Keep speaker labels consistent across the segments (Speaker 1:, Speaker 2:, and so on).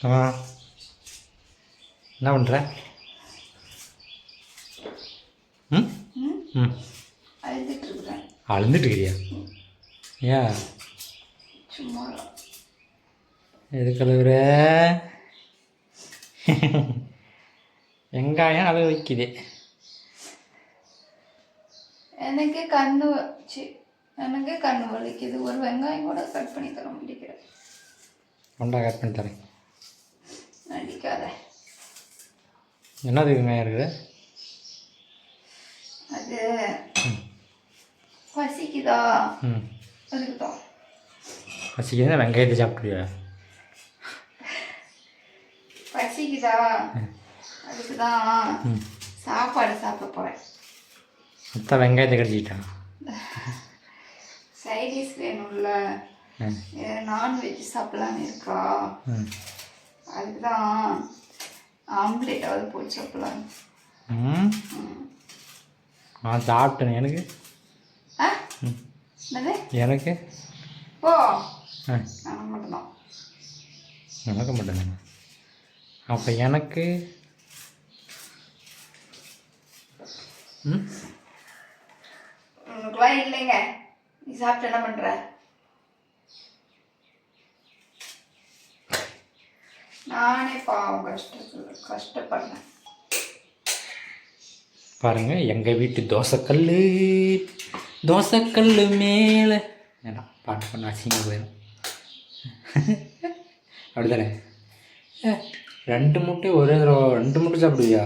Speaker 1: ஆ, என்ன பண்ணுற? ம்
Speaker 2: ம்
Speaker 1: ம்
Speaker 2: அழுதுட்டுருக்குறேன்.
Speaker 1: அழுந்துட்டு இருக்கிறியா? ஏன்?
Speaker 2: சும்மா
Speaker 1: எது கழுவுற? வெங்காயம் அழுக வைக்குது.
Speaker 2: எனக்கு கண்ணு வலிக்குது. ஒரு வெங்காயம் கூட கட் பண்ணி தர முடிக்கிறேன்.
Speaker 1: கொண்டா கட் பண்ணி தரேன்.
Speaker 2: நடிக்காத.
Speaker 1: என்னது வெங்காயம் இருக்குது?
Speaker 2: அது பசிக்குதா?
Speaker 1: ம்
Speaker 2: அதுக்குதான்.
Speaker 1: பசிக்குதுன்னா வெங்காயத்தை சாப்பிட்ருவியா?
Speaker 2: பசிக்குதா? அதுக்குதான்
Speaker 1: ம்
Speaker 2: சாப்பாடு சாப்பிட போகிறேன்.
Speaker 1: மொத்தம் வெங்காயத்தை கடிச்சிக்கிட்டான்.
Speaker 2: சைடிஷ் வேணும்ல, நான்வெஜ் சாப்பிட்லான்னு இருக்கா.
Speaker 1: ம்
Speaker 2: அதுக்குதான் ஆம்லேட்டாவது போட்டு சாப்பிட்லான்னு.
Speaker 1: ம் நான் சாப்பிட்டேன். எனக்கு
Speaker 2: ஆ என்னது?
Speaker 1: எனக்கு
Speaker 2: ஓ
Speaker 1: ஆ
Speaker 2: நான் மட்டும்தான்.
Speaker 1: எனக்கு மட்டும்தானே. அப்போ எனக்கு ம்
Speaker 2: உனக்குலாம் இல்லைங்க. நீ சாப்பிட்டு என்ன பண்ணுற? நானே பாவம் கஷ்டப்படுறேன்.
Speaker 1: பாருங்கள், எங்கள் வீட்டு தோசைக்கல் மேலே ஏன்னா பாட்டு பண்ண அசிங்க போயிடும். அப்படி தானே? 2 முட்டை ஒரே தடவை 2 முட்டை சாப்பிடுவியா?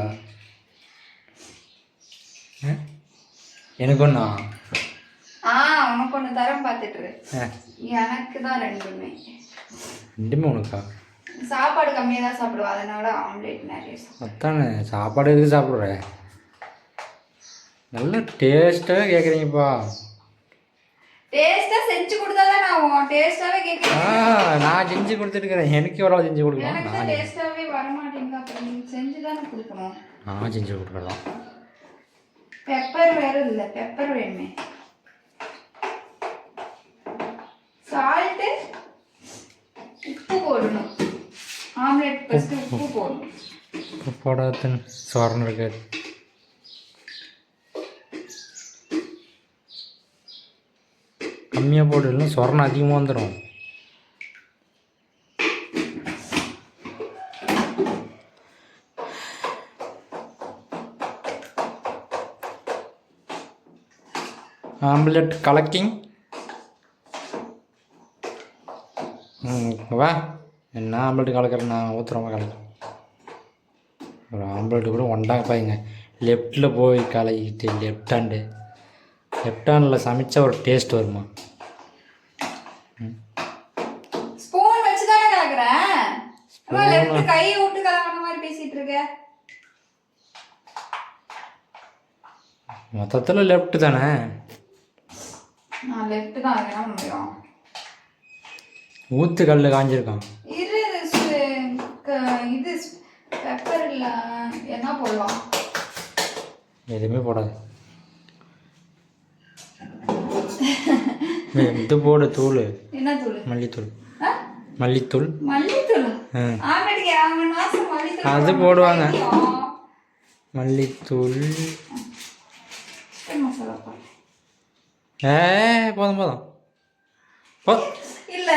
Speaker 1: எனக்கு ஒன்றா?
Speaker 2: உனக்கு ஒன்று தரம் பார்த்துட்டு எனக்கு தான் ரெண்டுமே
Speaker 1: உனக்கா?
Speaker 2: சாப்பாடு கம்மியாக தான் சாப்பிடுவோம். அதனால ஆம்லேட் நிறைய
Speaker 1: அதானே. சாப்பாடு எதுக்கு சாப்பிட்ற? நல்லா டேஸ்ட்டாகவே கேட்குறீங்கப்பா.
Speaker 2: டேஸ்ட்டாக செஞ்சு கொடுத்தா தான் நான் டேஸ்ட்டாகவே கேட்குறேன்.
Speaker 1: நான் செஞ்சு கொடுத்துருக்குறேன். எனக்கு எவ்வளோ செஞ்சு கொடுக்கலாம்?
Speaker 2: எனக்கு தான் டேஸ்ட்டாகவே வரமாட்டேங்குது. அப்புறம் நீங்கள் செஞ்சு தானே கொடுக்கணும்.
Speaker 1: நான் செஞ்சு கொடுக்குறதான்.
Speaker 2: பெப்பர் வேறு இல்லை, பெப்பர் வேணுமே. சால்ட்டு உப்பு போடணும். ஆம்லேட் ஃபஸ்ட்டு உப்பு போடணும்.
Speaker 1: உப்பு போடாத சோறன்னு இருக்காது. கம்மியாக போட்டு இல்லைன்னா சொரணம் அதிகமாக வந்துடும். ஆம்லெட் கலக்கிங். வா, என்ன ஆம்லெட் கலக்கிறேன் நான் ஊற்றுறமா கலக்கிறேன். ஒரு ஆம்லெட்டு கூட ஒண்டாங்க பாருங்க. லெஃப்டில் போய் கலக்கிட்டு லெஃப்ட் ஹேண்டில் சமைச்சா ஒரு டேஸ்ட் வருமா?
Speaker 2: ஸ்பூன் வச்சு தானே கலக்குறேன். லெஃப்ட் கையை விட்டு கலக்கிற மாதிரி பேசிட்டு இருக்க.
Speaker 1: மொத்தத்தில் லெஃப்ட் தானே?
Speaker 2: நான் லெஃப்ட் தான். என்ன முடியும்?
Speaker 1: ஊற்று கல் காஞ்சிருக்கான்.
Speaker 2: இது பெப்பர் இல்லை, என்ன போடலாம்?
Speaker 1: எதுவுமே போடாது. இது போடு தூள்.
Speaker 2: என்ன தூள்?
Speaker 1: மல்லித்தூள்.
Speaker 2: மல்லித்தூள்
Speaker 1: அது போடுவாங்க. மல்லித்தூள். போதும்
Speaker 2: இல்ல,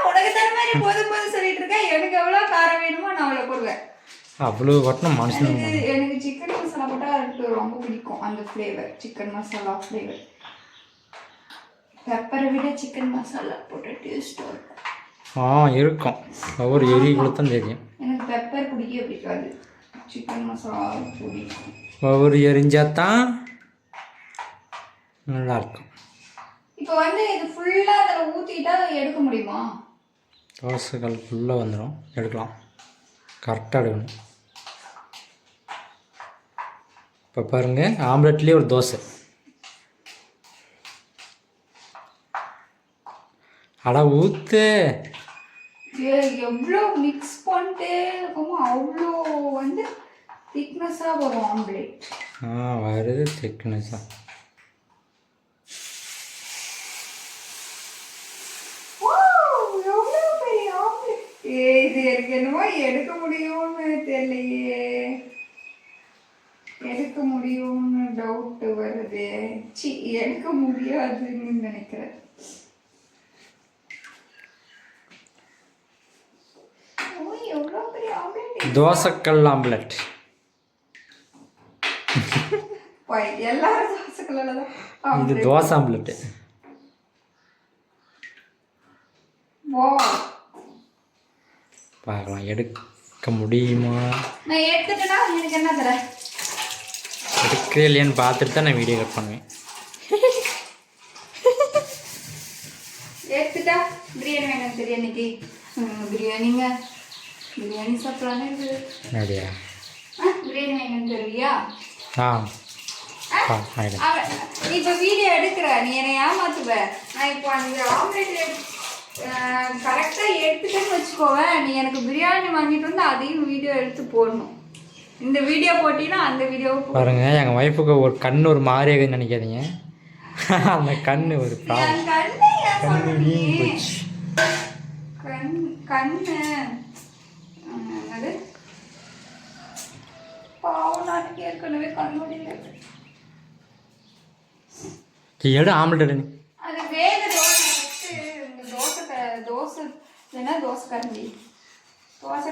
Speaker 2: உனக்கு தர மாதிரி போதும் சொல்லிட்டு இருக்க. எனக்கு எவ்வளவு காரம் வேணுமோ நான் அவ்வளவு போடுவேன்.
Speaker 1: அவ்வளோ கொட்டணும் மனுஷன்.
Speaker 2: எனக்கு சிக்கன் மசாலா போட்டா எனக்கு ரொம்ப பிடிக்கும். அந்த ஃப்ளேவர், சிக்கன் மசாலா ஃப்ளேவர். பெப்பரை விட சிக்கன் மசாலா போட்ட டேஸ்ட் இருக்கும்.
Speaker 1: இருக்கும். ஒவ்வொரு எரி கொடுத்தான் தெரியும்.
Speaker 2: எனக்கு பெப்பர் பிடிக்காது. சிக்கன் மசாலா பிடிக்கும்.
Speaker 1: ஒவ்வொரு எரிஞ்சாதான் நல்லா இருக்கும்.
Speaker 2: இப்போ இது ஃபுல்லா அதில் ஊற்றிட்டா எடுக்க முடியுமா?
Speaker 1: தோசைகள் ஃபுல்லாக வந்துடும். எடுக்கலாம். கரெக்டாக எடுக்கணும். இப்போ பாருங்கள், ஆம்லெட்லேயே ஒரு தோசை. ஊற்று.
Speaker 2: எவ்வளோ மிக்ஸ் பண்ணிட்டே இருக்கோமோ அவ்வளோ திக்னஸாக வரும் ஆம்லேட்.
Speaker 1: வருது திக்னஸாக.
Speaker 2: இது எனக்கு என்னமோ எடுக்க முடியும்னு தெரியலையே. எடுக்க முடியும்னு டவுட் வருது. எடுக்க முடியாதுன்னு நினைக்கிறேன். எவ்வளோ பெரிய ஆம்லெட்.
Speaker 1: தோசைக்கல் ஆம்லெட்.
Speaker 2: எல்லாரும் தோசைக்கல்ல தான்.
Speaker 1: இது தோசை ஆம்லெட்டு. பார்க்கலாம் எடுக்க முடியுமா.
Speaker 2: நான் எடுத்துட்டேன்னா எனக்கு என்ன தர?
Speaker 1: எடுக்கிறே இல்லையான்னு பார்த்துட்டு தான் நான் வீடியோ கட் பண்ணுவேன்.
Speaker 2: எடுத்துட்டா பிரியாணி வேணும் பிரியாணிக்கு. பிரியாணிங்க பிரியாணி சாப்பிட்லான்னு இருக்குது.
Speaker 1: அப்படியா?
Speaker 2: பிரியாணி வேணும்னு தெரியா? இப்போ வீடியோ எடுக்கிற நீ என்னை ஏமாத்துவ. நான் இப்போ அந்த ஆம்லேட் கரெக்டாக எடுத்துட்டேன்னு வச்சுக்கோவேன். நீ எனக்கு பிரியாணி வாங்கிட்டு வந்து அதையும் வீடியோ எடுத்து போடணும். இந்த வீடியோ போட்டினா அந்த வீடியோவை
Speaker 1: பாருங்க. எங்கள் ஒய்ஃபுக்கு ஒரு கண் ஒரு மாதிரியாகுதுன்னு நினைக்காதீங்க. அந்த கண்ணு ஒரு
Speaker 2: கண்ணு பாவம். நான் ஏற்கனவே கண்ணுடைய
Speaker 1: எடு ஆம்லெட் எடு.
Speaker 2: அது வேக தோசை இல்லைன்னா தோசை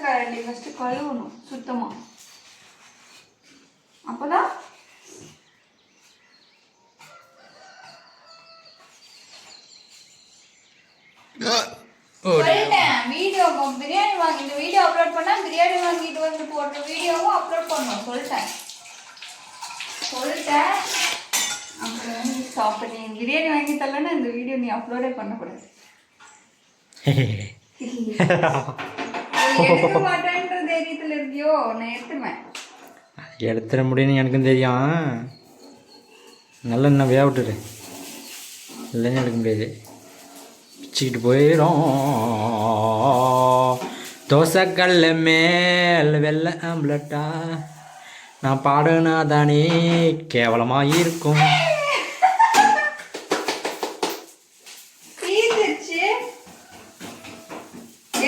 Speaker 2: கரண்டி ஃபஸ்ட்டு கழுவணும் சுத்தமாக. அப்போதான் வீடியோ பிரியாணி வாங்கி இந்த வீடியோ அப்லோட் பண்ணால் பிரியாணி வாங்கிட்டு வந்து போடுற வீடியோவும் அப்லோட் பண்ணணும். சொல்லிட்டேன். அப்புறம் சாப்பிட்டு பிரியாணி வாங்கி தரலன்னா இந்த வீடியோ நீ அப்லோடே பண்ணக்கூடாது. எடுக்க மாட்டேன்ற தைரியத்தில் இருக்கியோ? நான் எடுத்துவேன்.
Speaker 1: எடுத்துட முடியும்னு எனக்கும் தெரியும். நல்லா இன்னும் வேக விட்டுரு. இல்லைன்னு எடுக்க முடியாது. பிச்சுக்கிட்டு போயிடும். தோசைக்கல்ல மேல் வெள்ளை ஆம்லெட்டா நான் பாடுனா தானே கேவலமாக இருக்கும்.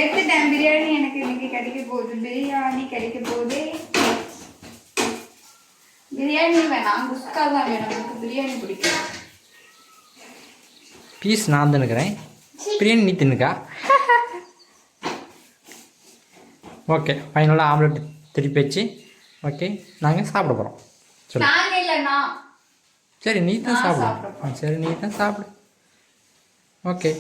Speaker 2: எடுத்துட்டேன். பிரியாணி எனக்கு இன்னைக்கு கிடைக்க போகுது. பிரியாணி கிடைக்க போகுது. பிரியாணி வேணாம், குஸ்கா தான் வேணும். எனக்கு பிரியாணி பிடிக்கும்.
Speaker 1: பீஸ் நான் தின்னுக்கிறேன், பிரியாணி நீ தின்னுக்கா. ஓகே, ஃபைனலாக ஆம்லெட் திருப்பி வச்சு ஓகே நாங்கள் சாப்பிட போகிறோம். சரி நீ தான் சாப்பிடு. சரி நீ தான் சாப்பிடு. ஓகே.